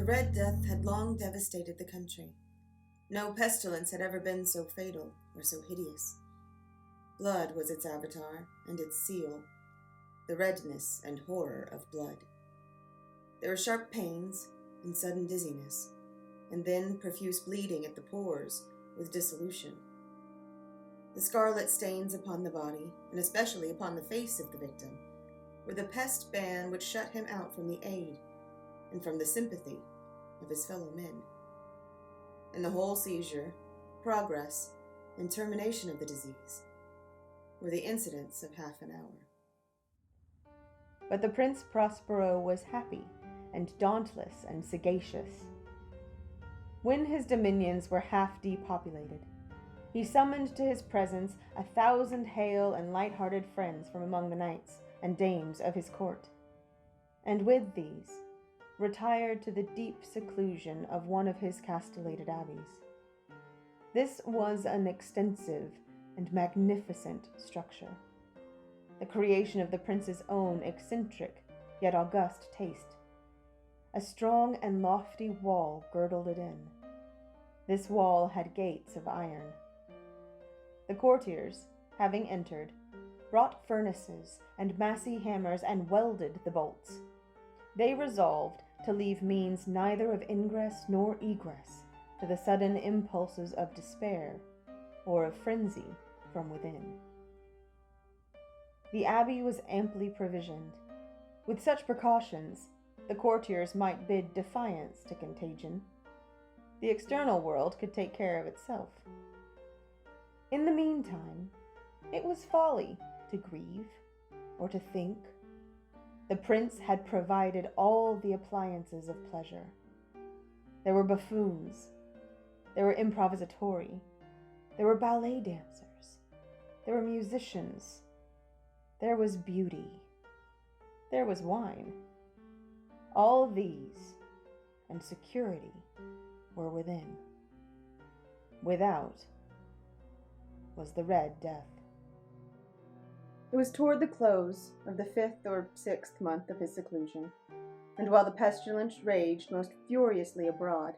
Red Death had long devastated the country. No pestilence had ever been so fatal or so hideous. Blood was its avatar and its seal, the redness and horror of blood. There were sharp pains and sudden dizziness, and then profuse bleeding at the pores with dissolution. The scarlet stains upon the body, and especially upon the face of the victim, were the pest ban which shut him out from the aid and from the sympathy of his fellow men. And the whole seizure, progress, and termination of the disease were the incidents of half an hour. But the Prince Prospero was happy and dauntless and sagacious. When his dominions were half depopulated, he summoned to his presence 1,000 hale and light-hearted friends from among the knights and dames of his court, and with these retired to the deep seclusion of one of his castellated abbeys. This was an extensive and magnificent structure, the creation of the prince's own eccentric yet august taste. A strong and lofty wall girdled it in. This wall had gates of iron. The courtiers, having entered, brought furnaces and massy hammers and welded the bolts. They resolved to leave means neither of ingress nor egress to the sudden impulses of despair or of frenzy from within. The abbey was amply provisioned. With such precautions, the courtiers might bid defiance to contagion. The external world could take care of itself. In the meantime, it was folly to grieve or to think. The prince had provided all the appliances of pleasure. There were buffoons, there were improvisatori, there were ballet dancers, there were musicians, there was beauty, there was wine. All these and security were within. Without was the Red Death. It was toward the close of the 5th or 6th month of his seclusion, and while the pestilence raged most furiously abroad,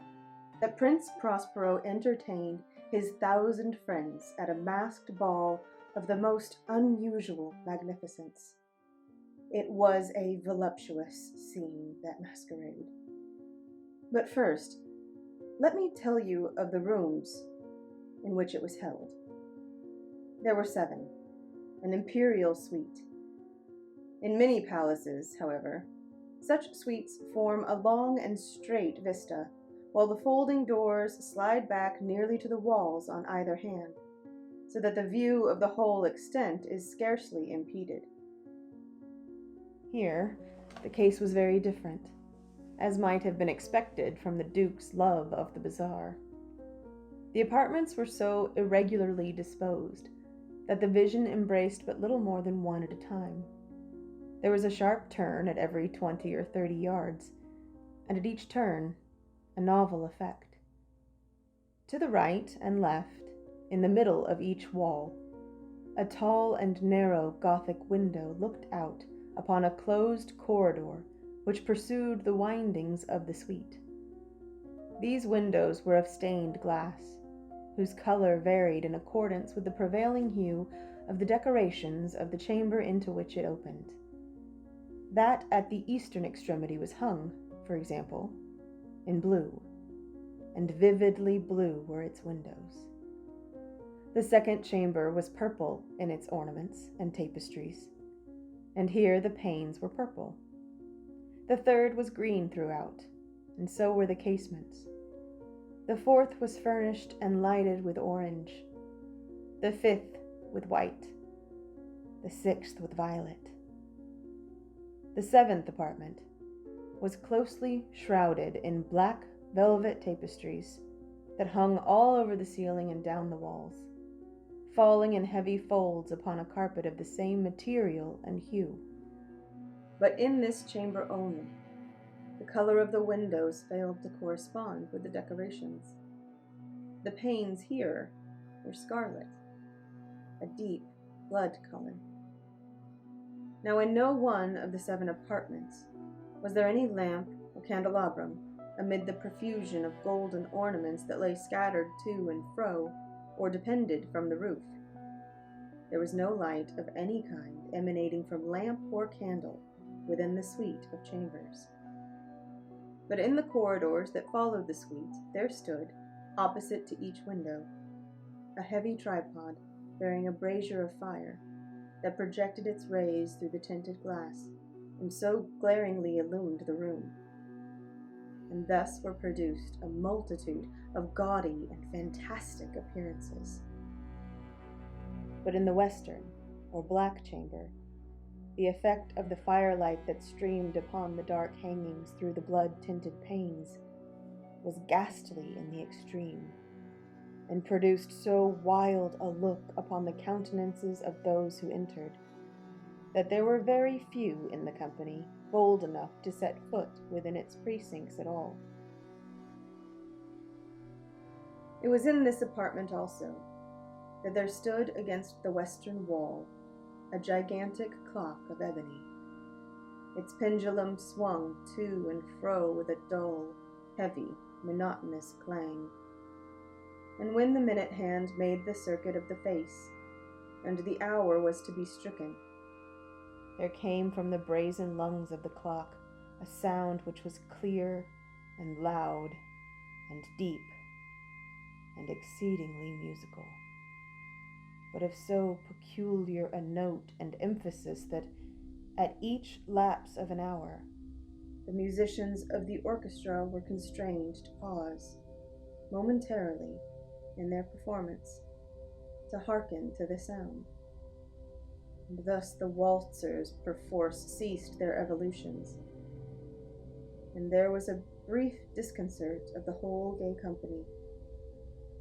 that Prince Prospero entertained his 1,000 friends at a masked ball of the most unusual magnificence. It was a voluptuous scene, that masquerade. But first, let me tell you of the rooms in which it was held. There were 7, an imperial suite. In many palaces, however, such suites form a long and straight vista, while the folding doors slide back nearly to the walls on either hand, so that the view of the whole extent is scarcely impeded. Here, the case was very different, as might have been expected from the Duke's love of the bizarre. The apartments were so irregularly disposed that the vision embraced but little more than one at a time. There was a sharp turn at every 20 or 30 yards, and at each turn, a novel effect. To the right and left, in the middle of each wall, a tall and narrow Gothic window looked out upon a closed corridor which pursued the windings of the suite. These windows were of stained glass, whose color varied in accordance with the prevailing hue of the decorations of the chamber into which it opened. That at the eastern extremity was hung, for example, in blue, and vividly blue were its windows. The second chamber was purple in its ornaments and tapestries, and here the panes were purple. The third was green throughout, and so were the casements. The fourth was furnished and lighted with orange, the 5th with white, the 6th with violet. The 7th apartment was closely shrouded in black velvet tapestries that hung all over the ceiling and down the walls, falling in heavy folds upon a carpet of the same material and hue. But in this chamber only, the color of the windows failed to correspond with the decorations. The panes here were scarlet, a deep blood color. Now in no one of the 7 apartments was there any lamp or candelabrum amid the profusion of golden ornaments that lay scattered to and fro, or depended from the roof. There was no light of any kind emanating from lamp or candle within the suite of chambers. But in the corridors that followed the suite, there stood, opposite to each window, a heavy tripod bearing a brazier of fire that projected its rays through the tinted glass and so glaringly illumined the room. And thus were produced a multitude of gaudy and fantastic appearances. But in the western, or black chamber, the effect of the firelight that streamed upon the dark hangings through the blood-tinted panes was ghastly in the extreme, and produced so wild a look upon the countenances of those who entered, that there were very few in the company bold enough to set foot within its precincts at all. It was in this apartment also that there stood against the western wall a gigantic clock of ebony. Its pendulum swung to and fro with a dull, heavy, monotonous clang. And when the minute hand made the circuit of the face, and the hour was to be stricken, there came from the brazen lungs of the clock a sound which was clear and loud and deep and exceedingly musical, but of so peculiar a note and emphasis that at each lapse of an hour the musicians of the orchestra were constrained to pause momentarily in their performance to hearken to the sound. And thus the waltzers perforce ceased their evolutions, and there was a brief disconcert of the whole gay company.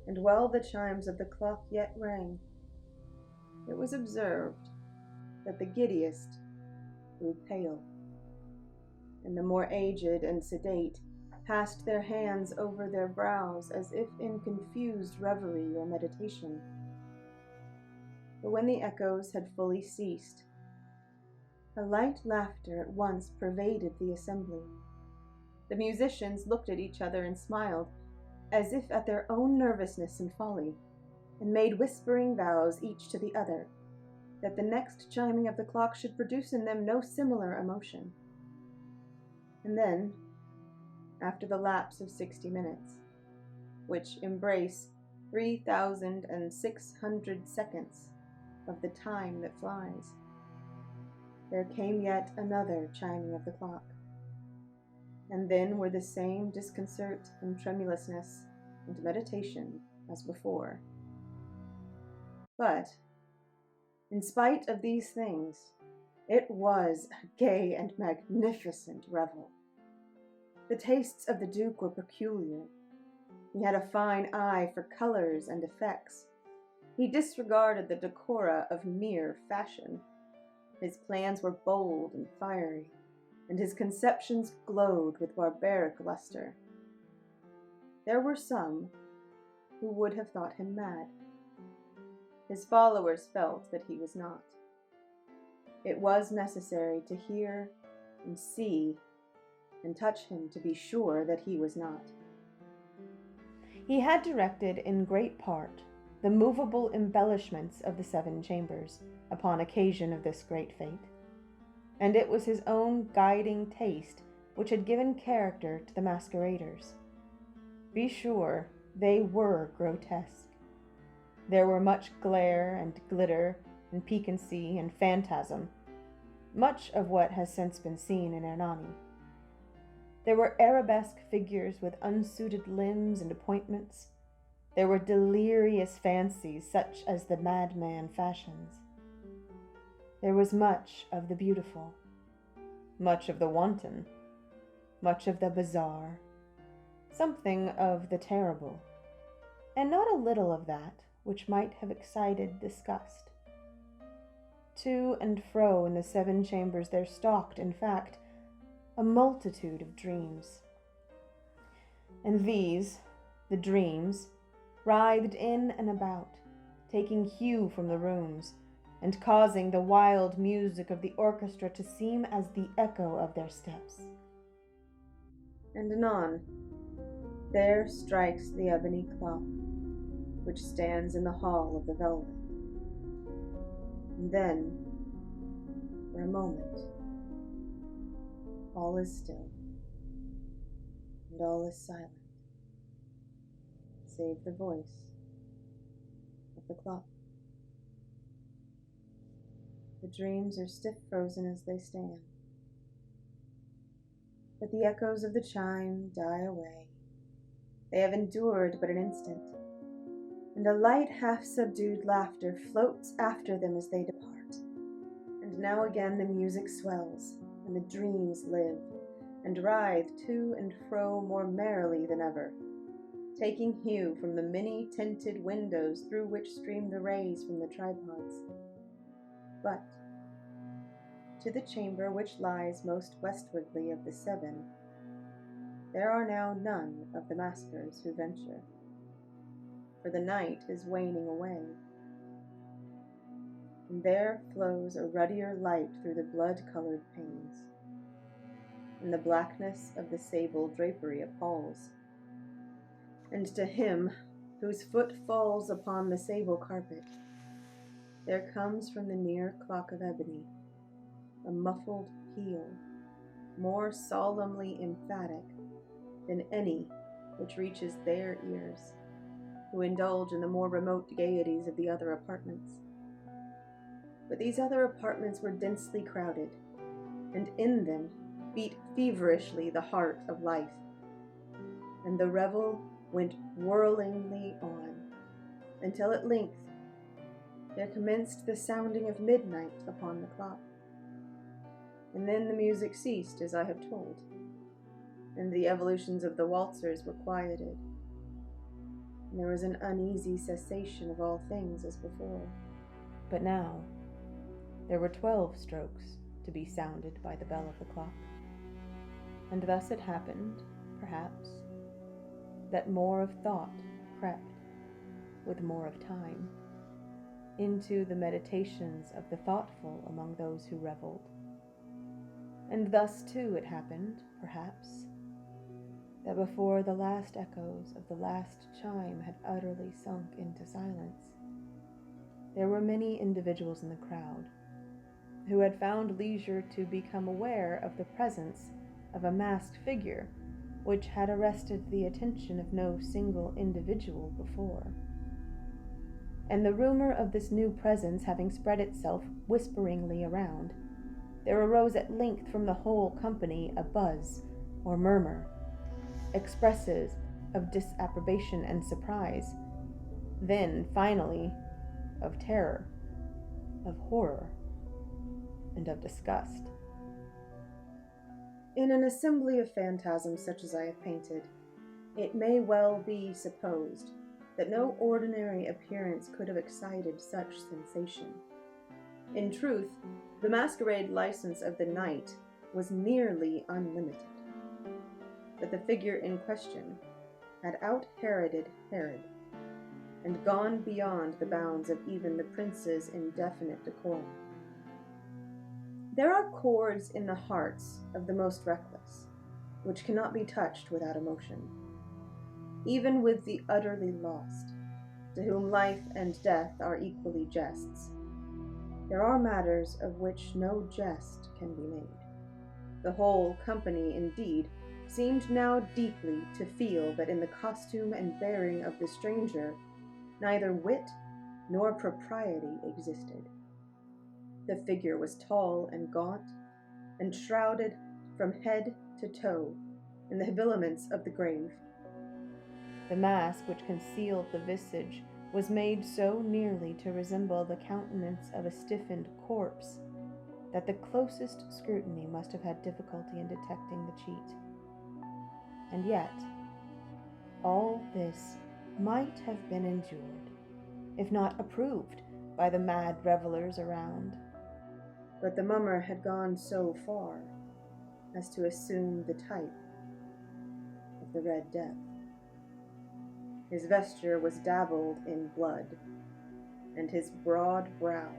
And while the chimes of the clock yet rang, it was observed that the giddiest grew pale, and the more aged and sedate passed their hands over their brows as if in confused reverie or meditation. But when the echoes had fully ceased, a light laughter at once pervaded the assembly. The musicians looked at each other and smiled, as if at their own nervousness and folly, and made whispering vows each to the other, that the next chiming of the clock should produce in them no similar emotion. And then, after the lapse of 60 minutes, which embrace 3,600 seconds of the time that flies, there came yet another chiming of the clock, and then were the same disconcert and tremulousness and meditation as before. But, in spite of these things, it was a gay and magnificent revel. The tastes of the Duke were peculiar. He had a fine eye for colors and effects. He disregarded the decora of mere fashion. His plans were bold and fiery, and his conceptions glowed with barbaric luster. There were some who would have thought him mad. His followers felt that he was not. It was necessary to hear and see and touch him to be sure that he was not. He had directed in great part the movable embellishments of the 7 chambers upon occasion of this great fete, and it was his own guiding taste which had given character to the masqueraders. Be sure, they were grotesque. There were much glare and glitter and piquancy and phantasm, much of what has since been seen in Hernani. There were arabesque figures with unsuited limbs and appointments. There were delirious fancies such as the madman fashions. There was much of the beautiful, much of the wanton, much of the bizarre, something of the terrible, and not a little of that which might have excited disgust. To and fro in the 7 chambers there stalked, in fact, a multitude of dreams. And these, the dreams, writhed in and about, taking hue from the rooms, and causing the wild music of the orchestra to seem as the echo of their steps. And anon, There strikes the ebony clock, which stands in the hall of the velvet. And then, for a moment, all is still, and all is silent, save the voice of the clock. The dreams are stiff frozen as they stand, but the echoes of the chime die away. They have endured but an instant, and a light half-subdued laughter floats after them as they depart. And now again the music swells, and the dreams live, and writhe to and fro more merrily than ever, taking hue from the many tinted windows through which stream the rays from the tripods. But to the chamber which lies most westwardly of the seven, there are now none of the maskers who venture, for the night is waning away, and there flows a ruddier light through the blood-colored panes, and the blackness of the sable drapery appalls. And to him whose foot falls upon the sable carpet, there comes from the near clock of ebony a muffled peal, more solemnly emphatic than any which reaches their ears, who indulge in the more remote gaieties of the other apartments. But these other apartments were densely crowded, and in them beat feverishly the heart of life, and the revel went whirlingly on, until at length there commenced the sounding of midnight upon the clock. And then the music ceased, as I have told, and the evolutions of the waltzers were quieted, and there was an uneasy cessation of all things as before. But now there were 12 strokes to be sounded by the bell of the clock, and thus it happened, perhaps, that more of thought crept, with more of time, into the meditations of the thoughtful among those who reveled. And thus, too, it happened, perhaps, that before the last echoes of the last chime had utterly sunk into silence, there were many individuals in the crowd who had found leisure to become aware of the presence of a masked figure which had arrested the attention of no single individual before. And the rumor of this new presence having spread itself whisperingly around, there arose at length from the whole company a buzz or murmur, expressive of disapprobation and surprise, then, finally, of terror, of horror, and of disgust. In an assembly of phantasms such as I have painted, it may well be supposed that no ordinary appearance could have excited such sensation. In truth, the masquerade license of the night was nearly unlimited. But the figure in question had out-Heroded Herod, and gone beyond the bounds of even the prince's indefinite decorum. There are chords in the hearts of the most reckless, which cannot be touched without emotion. Even with the utterly lost, to whom life and death are equally jests, there are matters of which no jest can be made. The whole company, indeed, seemed now deeply to feel that in the costume and bearing of the stranger neither wit nor propriety existed. The figure was tall and gaunt, and shrouded from head to toe in the habiliments of the grave. The mask which concealed the visage was made so nearly to resemble the countenance of a stiffened corpse that the closest scrutiny must have had difficulty in detecting the cheat. And yet, all this might have been endured, if not approved, by the mad revelers around. But the mummer had gone so far as to assume the type of the Red Death. His vesture was dabbled in blood, and his broad brow,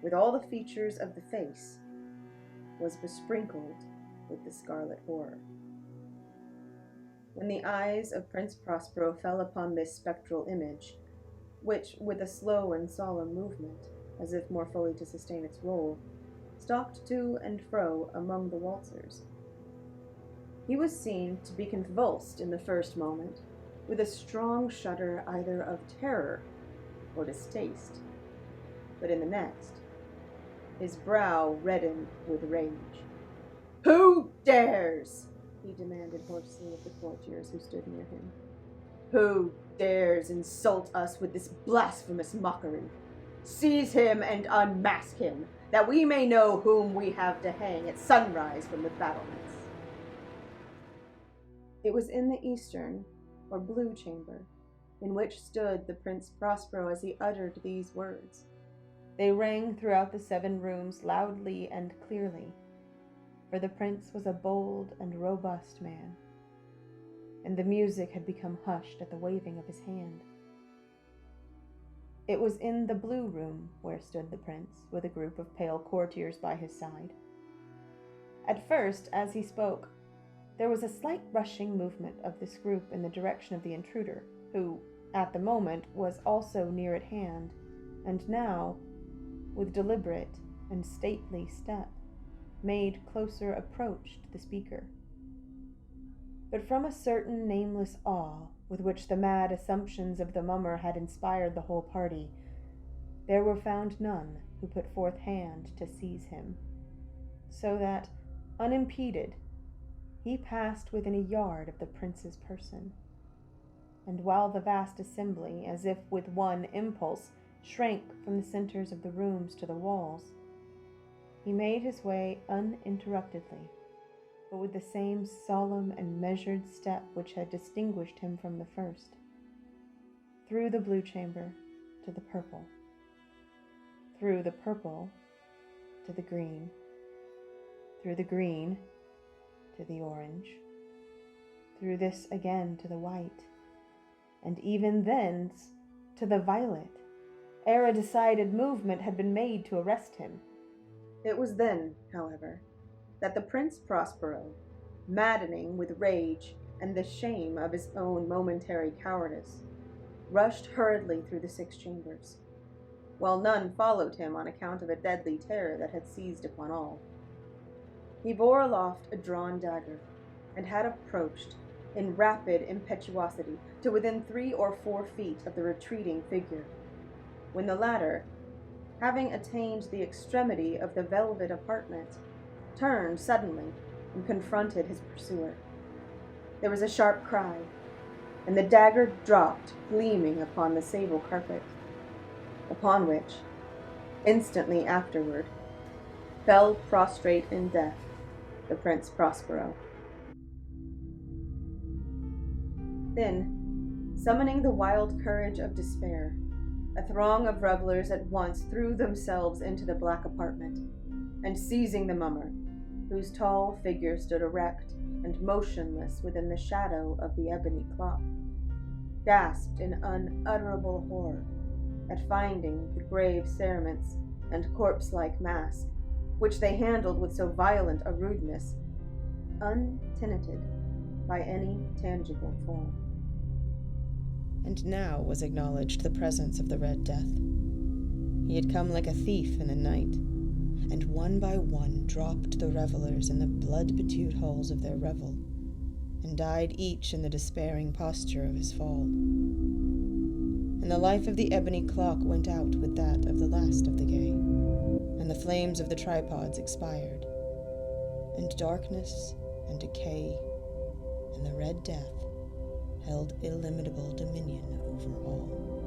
with all the features of the face, was besprinkled with the scarlet horror. when the eyes of Prince Prospero fell upon this spectral image, which, with a slow and solemn movement, as if more fully to sustain its role, stalked to and fro among the waltzers, he was seen to be convulsed in the first moment with a strong shudder either of terror or distaste, but in the next, his brow reddened with rage. "Who dares?" he demanded hoarsely of the courtiers who stood near him. "Who dares insult us with this blasphemous mockery? Seize him and unmask him, that we may know whom we have to hang at sunrise from the battlements." It was in the eastern, or blue chamber, in which stood the Prince Prospero as he uttered these words. They rang throughout the 7 rooms loudly and clearly, for the prince was a bold and robust man, and the music had become hushed at the waving of his hand. It was in the blue room where stood the prince, with a group of pale courtiers by his side. At first, as he spoke, there was a slight rushing movement of this group in the direction of the intruder, who, at the moment, was also near at hand, and now, with deliberate and stately step, made closer approach to the speaker. But from a certain nameless awe with which the mad assumptions of the mummer had inspired the whole party, there were found none who put forth hand to seize him, so that, unimpeded, he passed within a yard of the prince's person, and while the vast assembly, as if with one impulse, shrank from the centers of the rooms to the walls, he made his way uninterruptedly, but with the same solemn and measured step which had distinguished him from the first, through the blue chamber to the purple, through the purple to the green, through the green to the orange, through this again to the white, and even thence to the violet, ere a decided movement had been made to arrest him. It was then, however, that the Prince Prospero, maddening with rage and the shame of his own momentary cowardice, rushed hurriedly through the 6 chambers, while none followed him on account of a deadly terror that had seized upon all. He bore aloft a drawn dagger, and had approached, in rapid impetuosity, to within 3 or 4 feet of the retreating figure, when the latter, having attained the extremity of the velvet apartment, turned suddenly and confronted his pursuer. There was a sharp cry, and the dagger dropped gleaming upon the sable carpet, upon which, instantly afterward, fell prostrate in death the Prince Prospero. Then, summoning the wild courage of despair, a throng of revelers at once threw themselves into the black apartment, and seizing the mummer, whose tall figure stood erect and motionless within the shadow of the ebony clock, gasped in unutterable horror at finding the grave cerements and corpse-like mask, which they handled with so violent a rudeness, untenanted by any tangible form. And now was acknowledged the presence of the Red Death. He had come like a thief in the night, and one by one dropped the revelers in the blood-bedewed halls of their revel, and died each in the despairing posture of his fall. And the life of the ebony clock went out with that of the last of the gay, and the flames of the tripods expired, and darkness and decay and the Red Death held illimitable dominion over all.